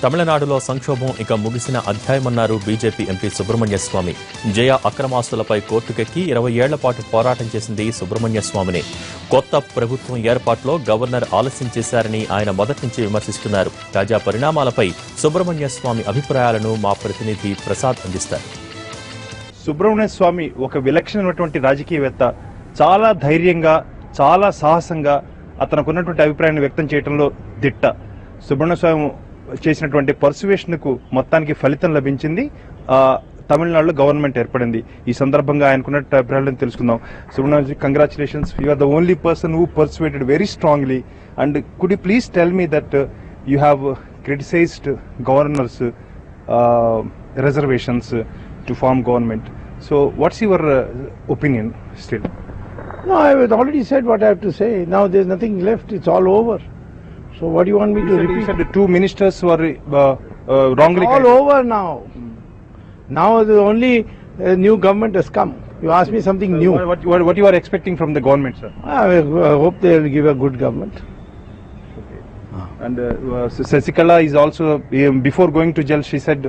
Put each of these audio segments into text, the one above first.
తమిళనాడులో సంక్షోభం ఇక ముగిసిన అధ్యాయమన్నారు బీజేపీ ఎంపీ సుబ్రహ్మణ్య స్వామి. జయ అక్రమాస్తులపై కోర్టుకెక్కి 20 ఏళ్ల పాటు పోరాటం చేసింది సుబ్రహ్మణ్య స్వామిని. కొత్త ప్రభుత్వం ఏర్పాటులో గవర్నర్ ఆలస్యం చేశారని ఆయన మొదటి నుంచి విమర్శిస్తున్నారు. తాజా పరిణామాలపై సుబ్రహ్మణ్య స్వామి అభిప్రాయాలను మా ప్రతినిధి ప్రసాద్ అందిస్తారు. సుబ్రహ్మణ్య స్వామి ఒక విలక్షణమైనటువంటి రాజకీయవేత్త. చాలా ధైర్యంగా, చాలా సాహసంగా అతనుకున్నటువంటి అభిప్రాయాన్ని వ్యక్తం చేయడంలో దిట్ట. సుబ్రహ్మణ్య స్వామి చేసినటువంటి పర్సువేషన్కు మొత్తానికి ఫలితం లభించింది. తమిళనాడులో గవర్నమెంట్ ఏర్పడింది. ఈ సందర్భంగా ఆయనకున్న అభిప్రాయాలను తెలుసుకుందాం. Subrahmanya, congratulations, you are the only person who persuaded very strongly. And could you please tell me that you have criticised governor's reservations to form government. So what's your opinion still? No, I have already said what I have to say. Now there's nothing left. It's all over. So what do you want me to repeat? You said the two ministers were wrongly It's all over now. Now the only new government has come. You asked me something new. What you are expecting from the government, sir? I hope they will give a good government. And Sasikala is also, before going to jail, she said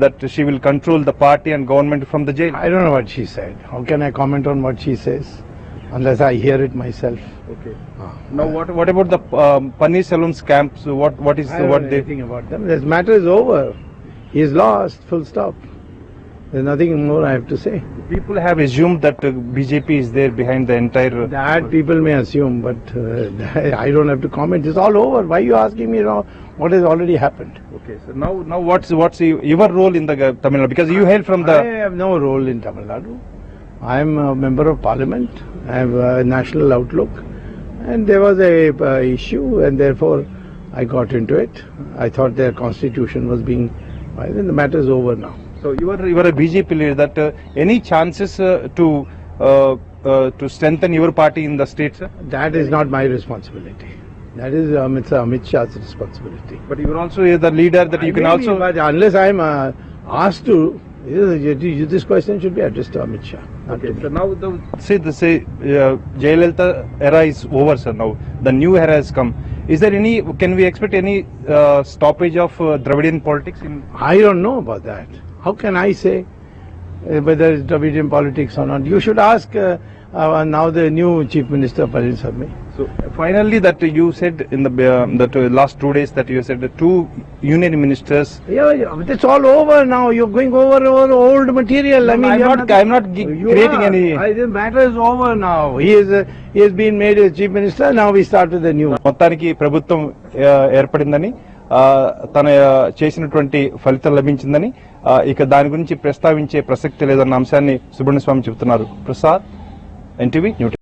that she will control the party and government from the jail. I don't know what she said. How can I comment on what she says unless I hear it myself? Okay. Now what about the Panneerselvam's camps? What is what they think about them? This matter is over. He is lost. Full stop. There's nothing more I have to say. People have assumed that BJP is there behind the entire. That people may assume, but I don't have to comment. It's all over. Why are you asking me now what has already happened? Okay, so now what's your role in the Tamil Nadu? Because you hail from the. I have no role in Tamil Nadu. I am a member of Parliament. I have a national outlook, and there was a issue, and therefore I got into it. I thought their constitution was being. Then the matter is over now. So you are a BJP leader. That any chances to strengthen your party in the state, sir? That is not my responsibility. That is Amit Shah's responsibility. But you are also the leader that you can also. But unless I am asked to, this question should be addressed to Amit Shah. Okay. So now say Jayalalitha era is over, sir. Now the new era has come. Is there any? Can we expect any stoppage of Dravidian politics in? I don't know about that. How can I say whether it's Dravidian politics or not? You should ask now the new Chief Minister Palaniswamy. So finally, that you said in the that last 2 days that you said the two union ministers. Yeah, it's all over now. You're going over old material. No, I'm not creating any. The matter is over now. He has been made a Chief Minister. Now we start with the new. మొత్తానికి ప్రభుత్వం ఏర్పడిందని తన చేసినటువంటి ఫలితం లభించిందని ఇక దాని గురించి ప్రస్తావించే ప్రసక్తి లేదన్న అంశాన్ని సుబ్రహ్మణ్య స్వామి చెబుతున్నారు. Prasad, NTV news.